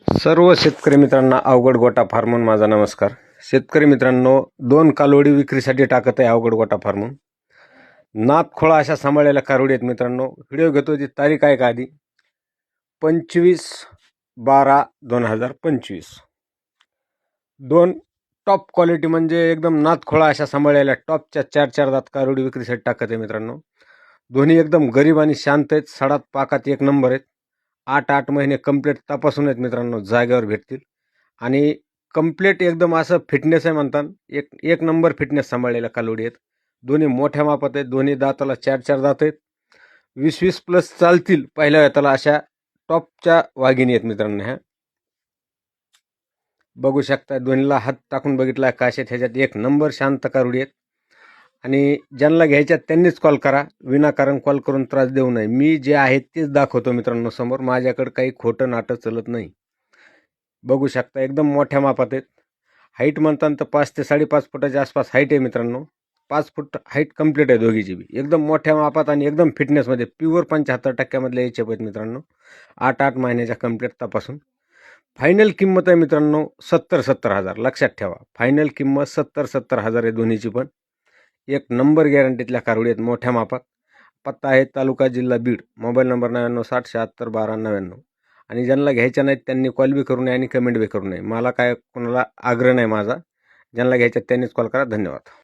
सर्व शेतकरी मित्रांना अवघड गोटा फार्मून माझा नमस्कार. शेतकरी मित्रांनो, 2 कालोडी विक्रीसाठी टाकत आहे अवघड गोटा फार्मून. नादखोळा अशा सांभाळलेल्या कारोडी आहेत मित्रांनो. व्हिडिओ घेतो ती तारीख आहे का आधी 25/12/2025. 2 टॉप क्वालिटी म्हणजे एकदम नादखोळा अशा सांभाळलेल्या टॉपच्या 4 दात कारोडी विक्रीसाठी टाकत आहे मित्रांनो. दोन्ही एकदम गरीब आणि शांत आहेत. सडात पाकात एक नंबर आहेत. 8 महिने कंप्लीट तपासून आहेत मित्रांनो, जागेवर भेटतील. आणि कंप्लीट एकदम असं फिटनेस आहे म्हणतात. एक नंबर फिटनेस सांभाळलेल्या कालोडी आहेत. दोन्ही मोठ्या मापात आहेत. दोन्ही दाताला 4 दात आहेत. 20 प्लस चालतील पहिल्या वेताला अशा टॉपच्या वाघिणी आहेत मित्रांनो. ह्या बघू शकता, दोन्हीला हात टाकून बघितला काशेत. ह्याच्यात एक नंबर शांत कारोडी आहेत. आणि ज्यांना घ्यायच्या त्यांनीच कॉल करा, विनाकारण कॉल करून त्रास देऊ नये. मी जे आहे तेच दाखवतो मित्रांनो समोर. माझ्याकडे काही खोटं नाटं चलत नाही. बघू शकता एकदम मोठ्या मापात आहेत. हाईट म्हणतात तर 5 ते 5.5 फुटाच्या आसपास हाईट आहे मित्रांनो. 5 फूट हाईट कंप्लीट आहे दोघीची बी. एकदम मोठ्या मापात आणि एकदम फिटनेसमध्ये प्युअर 75% याचे आहेत मित्रांनो. 8 महिन्याच्या कंप्लीट तपासून. फायनल किंमत आहे मित्रांनो 70 हजार. लक्षात ठेवा, फायनल किंमत 70 हजार आहे दोन्हीची पण. एक नंबर गॅरंटीतल्या कारोडी आहेत मोठ्या मापात. पत्ता आहे तालुका जिल्हा बीड. Mobile number 9960761299. आणि ज्यांना घ्यायच्या नाहीत त्यांनी कॉल बी करू नये आणि कमेंट बी करू नये. मला काय कोणाला आग्रह नाही माझा. ज्यांना घ्यायच्या त्यांनीच कॉल करा. धन्यवाद.